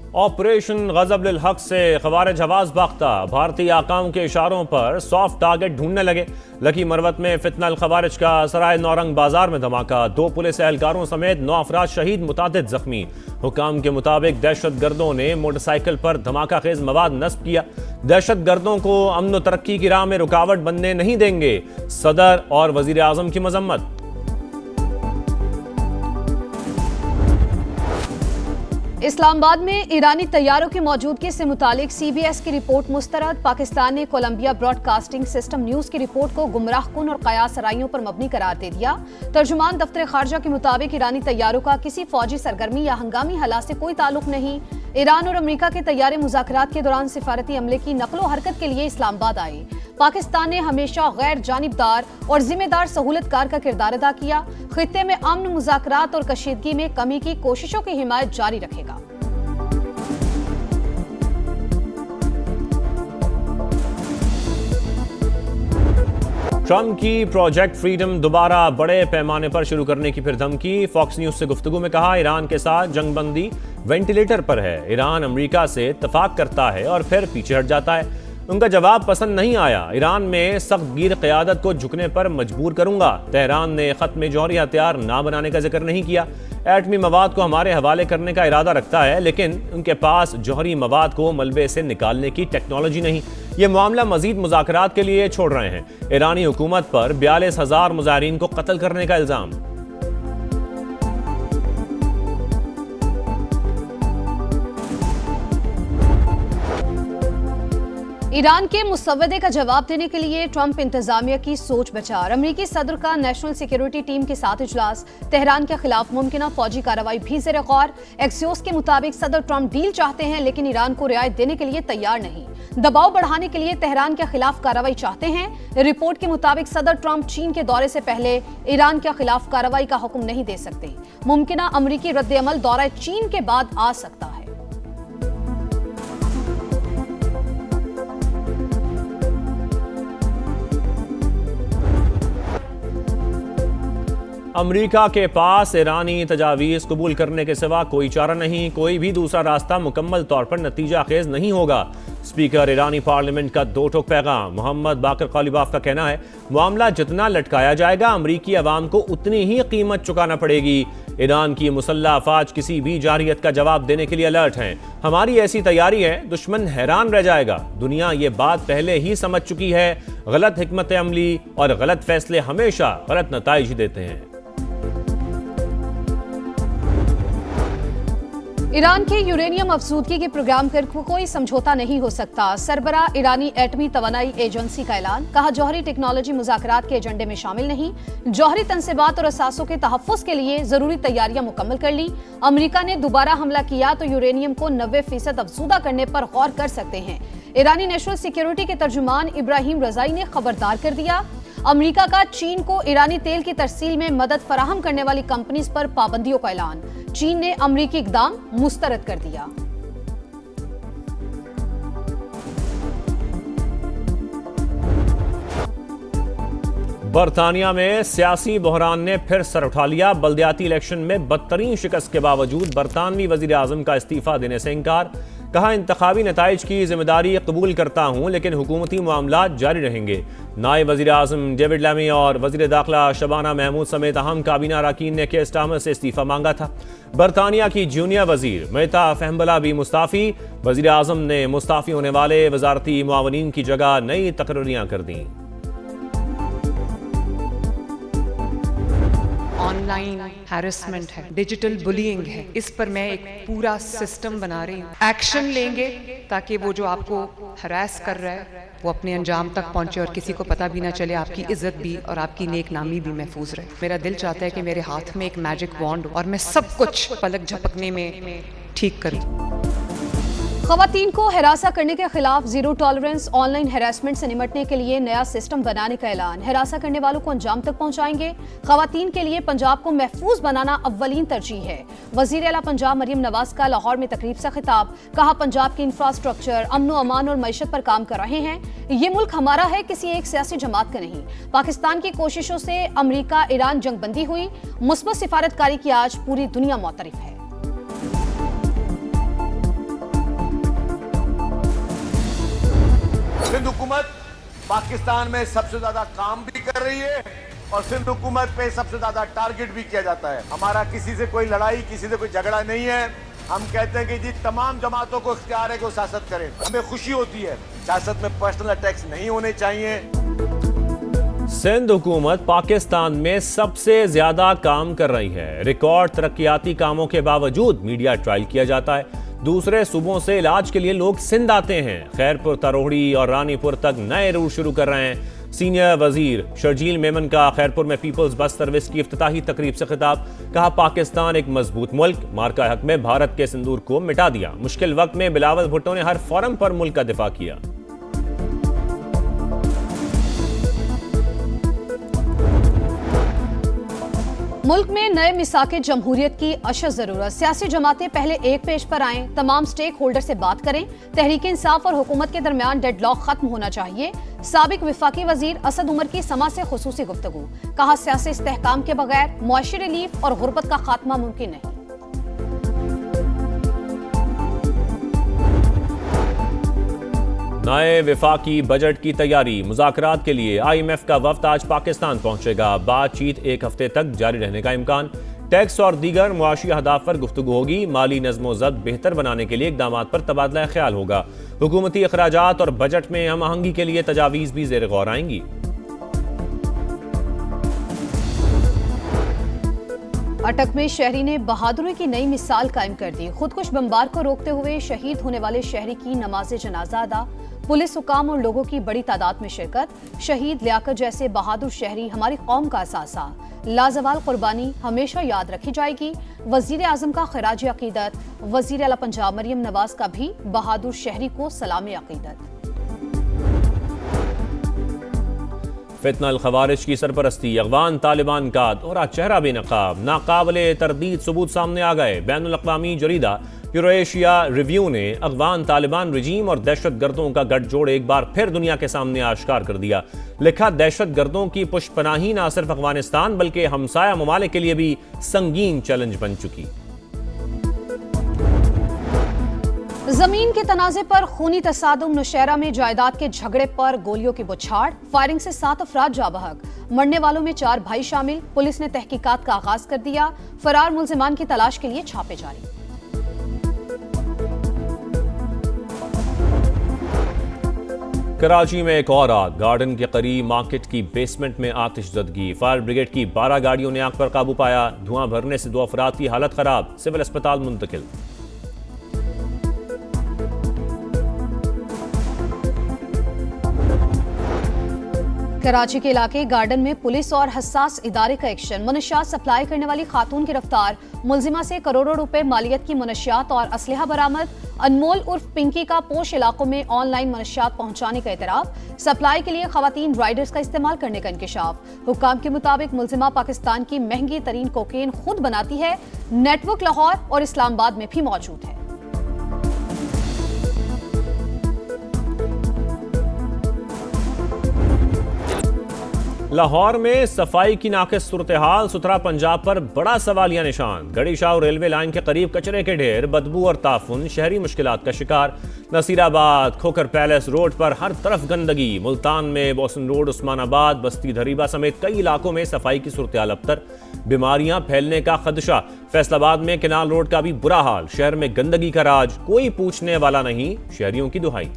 Operation गजब लिल हक से खवारिज हवास बाख्ता, भारतीय आकाओं के इशारों पर सॉफ्ट टारगेट ढूंढने लगे। लकी मरवत में फितनल खवारिज का सराय नौरंग बाजार में धमाका, 2 पुलिस एहलकारों समेत 9 अफराद शहीद, मुतादिद जख्मी। हुकाम के मुताबिक दहशत गर्दों ने मोटरसाइकिल पर धमाका खेज मवाद नस्ब किया। दहशत गर्दों को अमन व तरक्की की राह में रुकावट बनने नहीं देंगे, सदर और वजीर आजम की मजम्मत। इस्लामाबाद में ईरानी तैयारों की मौजूदगी से मुतालिक CBS की रिपोर्ट मुस्तरद। पाकिस्तान ने कोलंबिया ब्रॉडकास्टिंग सिस्टम न्यूज की रिपोर्ट को गुमराहकुन और कयास राइयों पर मबनी करार दे दिया। तर्जुमान दफ्तर खारजा के मुताबिक ईरानी तैयारों का किसी फौजी सरगर्मी या हंगामी हालात से कोई ताल्लुक नहीं। ईरान और अमेरिका के तैयारे मुज़ाकरात के दौरान सिफारती अमले की नकलो हरकत के लिए इस्लामाबाद आए। पाकिस्तान ने हमेशा गैर जानिबदार और जिम्मेदार सहूलतकार का किरदार अदा किया। खित्ते में अमन, मुज़ाकरात और कशीदगी में कमी की कोशिशों की हिमायत जारी रखेगा। ट्रंप की प्रोजेक्ट फ्रीडम दोबारा बड़े पैमाने पर शुरू करने की फिर धमकी। फॉक्स न्यूज से गुफ्तगू में कहा, ईरान के साथ जंगबंदी वेंटिलेटर पर है। ईरान अमेरिका से इत्तफाक करता है और फिर पीछे हट जाता है। उनका जवाब पसंद नहीं आया। ईरान में सख्त गिर क़यादत को झुकने पर मजबूर करूंगा। तेहरान ने खत में जौहरी हथियार ना बनाने का जिक्र नहीं किया। एटमी मवाद को हमारे हवाले करने का इरादा रखता है, लेकिन उनके पास जौहरी मवाद को मलबे से निकालने की टेक्नोलॉजी नहीं। ये मामला मजीद मुज़ाकरात के लिए छोड़ रहे हैं। ईरानी हुकूमत पर 42,000 मुजाहिरीन को कत्ल करने का इल्जाम। ईरान के मुसव्वदे का जवाब देने के लिए ट्रंप इंतजामिया की सोच विचार। अमेरिकी सदर का नेशनल सिक्योरिटी टीम के साथ इजलास। तेहरान के खिलाफ मुमकिना फौजी कार्रवाई भी ज़ेर गौर। एक्सियोस के मुताबिक सदर ट्रंप डील चाहते हैं, लेकिन ईरान को रियायत देने के लिए तैयार नहीं। दबाव बढ़ाने के लिए तेहरान के खिलाफ कार्रवाई चाहते हैं। रिपोर्ट के मुताबिक सदर ट्रंप चीन के दौरे से पहले ईरान के खिलाफ कार्रवाई का हुक्म नहीं दे सकते। मुमकिना अमेरिकी रद्द-ए-अमल दौरा चीन के बाद आ सकता है। अमेरिका के पास ईरानी तजावीज़ कबूल करने के सिवा कोई चारा नहीं। कोई भी दूसरा रास्ता मुकम्मल तौर पर नतीजा खेज नहीं होगा। स्पीकर ईरानी पार्लियामेंट का 2 टोक पैगाम। मोहम्मद बाकर कालिबाफ का कहना है, मामला जितना लटकाया जाएगा अमरीकी अवाम को उतनी ही कीमत चुकाना पड़ेगी। ईरान की मुसल्लह अफवाज किसी भी जारहियत का जवाब देने के लिए अलर्ट हैं। हमारी ऐसी तैयारी है, दुश्मन हैरान रह जाएगा। दुनिया ये बात पहले ही समझ चुकी है। गलत हिकमत अमली और गलत फैसले हमेशा गलत नताइज ही देते हैं। ईरान के यूरेनियम अफजूदगी के प्रोग्राम पर कोई समझौता नहीं हो सकता। सरबरा ईरानी एटमी तवानाई एजेंसी का ऐलान। कहा, जौहरी टेक्नोलॉजी मुज़ाकरात के एजेंडे में शामिल नहीं। जौहरी तनसीबात और असासों के तहफ़्फ़ुज़ के लिए जरूरी तैयारियां मुकम्मल कर ली। अमेरिका ने दोबारा हमला किया तो यूरेनियम को 90% अफजूदा करने पर गौर कर सकते हैं। ईरानी नेशनल सिक्योरिटी के तर्जुमान इब्राहिम रजाई ने खबरदार कर दिया। अमेरिका का चीन को ईरानी तेल की तरसील में मदद फराहम करने वाली कंपनीज पर पाबंदियों का ऐलान। चीन ने अमेरिकी इकदाम मुस्तरद कर दिया। बरतानिया में सियासी बहरान ने फिर सर उठा लिया। बल्दियाती इलेक्शन में बदतरीन शिकस्त के बावजूद बरतानवी वजीर आजम का इस्तीफा देने से इनकार। कहा, इंतखाबी नताइज की जिम्मेदारी कबूल करता हूं, लेकिन हुकूमती मामला जारी रहेंगे। नायब वजीर आजम डेविड लैमी और वजीर दाखिला शबाना महमूद समेत अहम काबीना अरकान ने केयर स्टारमर से इस्तीफा मांगा था। बरतानिया की जूनियर वजीर मेहता फहम्बला भी मुस्ताफी। वजीर आजम ने मुस्ताफी होने वाले वजारती मुआवनीन की जगह नई तकरीरियां कर दी। ऑनलाइन हैरेसमेंट है, डिजिटल बुलिंग है, इस पर मैं एक पूरा सिस्टम बना रही हूँ। एक्शन लेंगे ताकि वो जो आपको हरास कर रहा है वो अपने अंजाम तक पहुंचे और किसी को पता भी ना चले। आपकी इज्जत भी और आपकी नेक नामी भी महफूज रहे। मेरा दिल चाहता है कि मेरे हाथ में एक मैजिक वॉन्ड हो और मैं सब कुछ पलक झपकने में ठीक करूँ। खवातीन को हिरासा करने के खिलाफ जीरो टॉलरेंस ऑनलाइन हैरेसमेंट से निपटने के लिए नया सिस्टम बनाने का ऐलान। हिरासा करने वालों को अंजाम तक पहुंचाएंगे। खवातीन के लिए पंजाब को महफूज बनाना अव्वलीन तरजीह है। वजीर आला पंजाब मरियम नवाज का लाहौर में तकरीब से खिताब। कहा, पंजाब की इंफ्रास्ट्रक्चर, अमनो अमान और मईशत पर काम कर रहे हैं। ये मुल्क हमारा है, किसी एक सियासी जमात का नहीं। पाकिस्तान की कोशिशों से अमरीका ईरान जंगबंदी हुई। मुस्बत सिफारतकारी की आज पूरी दुनिया मुतरफ है। सिंध हुकूमत पाकिस्तान में सबसे ज्यादा काम भी कर रही है और सिंध हुकूमत पे सबसे ज्यादा टारगेट भी किया जाता है। हमारा किसी से कोई लड़ाई, किसी से कोई झगड़ा नहीं है। हम कहते हैं कि जी तमाम जमातों को इख्तियार है कि वो सियासत करें। हमें खुशी होती है, सियासत में पर्सनल अटैक्स नहीं होने चाहिए। सिंध हुकूमत पाकिस्तान में सबसे ज्यादा काम कर रही है। रिकॉर्ड तरक्याती कामों के बावजूद मीडिया ट्रायल किया जाता है। दूसरे सूबों से इलाज के लिए लोग सिंध आते हैं। खैरपुर, तरोड़ी और रानीपुर तक नए रूट शुरू कर रहे हैं। सीनियर वजीर शर्जील मेमन का खैरपुर में पीपल्स बस सर्विस की इफ्तिताही तकरीब से खिताब। कहा, पाकिस्तान एक मजबूत मुल्क, मार्का हक में भारत के सिंदूर को मिटा दिया। मुश्किल वक्त में बिलावल भुट्टो ने हर फोरम पर मुल्क का दिफा किया। मुल्क में नए मिसाके जमहूरियत की अशद जरूरत। सियासी जमातें पहले एक पेज पर आएं, तमाम स्टेक होल्डर से बात करें। तहरीक इंसाफ और हुकूमत के दरमियान डेडलॉक खत्म होना चाहिए। साबिक विफाकी वजीर असद उमर की समा से खुसूसी गुफ्तगू। कहा, सियासी इस्तेहकाम के बगैर मुआशी रिलीफ और गुर्बत का खात्मा मुमकिन नहीं। नए विफाकी बजट की तैयारी। मुज़ाकरात के लिए IMF का वफ्द आज पाकिस्तान पहुंचेगा। बातचीत एक हफ्ते तक जारी रहने का इम्कान। टैक्स और दीगर मुआशी अहदाफ पर गुफ्तगू होगी। माली नज़्म-ओ-ज़ब्त बेहतर बनाने के लिए इक़दामात पर तबादला ख्याल होगा। हुकूमती अखराजात और बजट में हम आहंगी के लिए तजावीज़ भी ज़ेर गौर आएंगी। अटक में शहरी ने बहादुरी की नई मिसाल कायम कर दी। खुदकुश बमबार को रोकते हुए शहीद होने वाले शहरी की नमाज जनाजा अदा। पुलिस, हुकाम और लोगों की बड़ी तादाद में शिरकत। शहीद लियाकत जैसे बहादुर शहरी हमारी कौम का असासा। लाजवाल कुर्बानी हमेशा याद रखी जाएगी। वजीर आजम का खिराज अकीदत। वजीर आला पंजाब मरियम नवाज का भी बहादुर शहरी को सलाम अकीदत। फितनल खवारिज की सरपरस्ती, अफगान तालिबान का दोहरा चेहरा बेनकाब। नाकाबिले तरदीद सबूत सामने आ गए। बैनुल अक़वामी जरीदा यूरेशिया रिव्यू ने अफगान तालिबान रजीम और दहशत गर्दों का गठजोड़ एक बार फिर दुनिया के सामने आश्कार कर दिया। लिखा, दहशत गर्दों की पुष्पनाही न सिर्फ अफगानिस्तान बल्कि हमसाया ममालिक के लिए भी संगीन चैलेंज बन चुकी। जमीन के तनाजे पर खूनी तसादुम। नौशहरा में जायदाद के झगड़े पर गोलियों की बौछार। फायरिंग से 7 अफराद जा बहक। मरने वालों में 4 भाई शामिल। पुलिस ने तहकीकात का आगाज कर दिया। फरार मुलजिमान की तलाश के लिए छापे जारी। कराची में एक और आग। गार्डन के करीब मार्केट की बेसमेंट में आतिशज़दगी। फायर ब्रिगेड की 12 गाड़ियों ने आग पर काबू पाया। धुआं भरने से 2 अफराद की हालत खराब, सिविल अस्पताल मुंतकिल। कराची के इलाके गार्डन में पुलिस और हसास इदारे का एक्शन। मुनशियात सप्लाई करने वाली खातून गिरफ्तार। मुलजिमा से करोड़ों रुपए मालियत की मुनशियात और असलहा बरामद। अनमोल उर्फ पिंकी का पोश इलाकों में ऑनलाइन मुनशियात पहुंचाने का इतराफ। सप्लाई के लिए खवातीन राइडर्स का इस्तेमाल करने का इंकशाफ। हुक्काम के मुताबिक मुलजिमा पाकिस्तान की महंगी तरीन कोकेन खुद बनाती है। नेटवर्क लाहौर और इस्लामाबाद में भी मौजूद है। लाहौर में सफाई की नाकिस सूरत हाल। सुथरा पंजाब पर बड़ा सवालिया निशान। गड़ी शाह रेलवे लाइन के करीब कचरे के ढेर, बदबू और ताफुन, शहरी मुश्किलात का शिकार। नसीराबाद, खोकर पैलेस रोड पर हर तरफ गंदगी। मुल्तान में बोसन रोड, उस्मानाबाद, बस्ती धरीबा समेत कई इलाकों में सफाई की सूरत हाल अबतर। बीमारियां फैलने का खदशा। फैसलाबाद में केनाल रोड का भी बुरा हाल। शहर में गंदगी का राज, कोई पूछने वाला नहीं, शहरियों की दुहाई।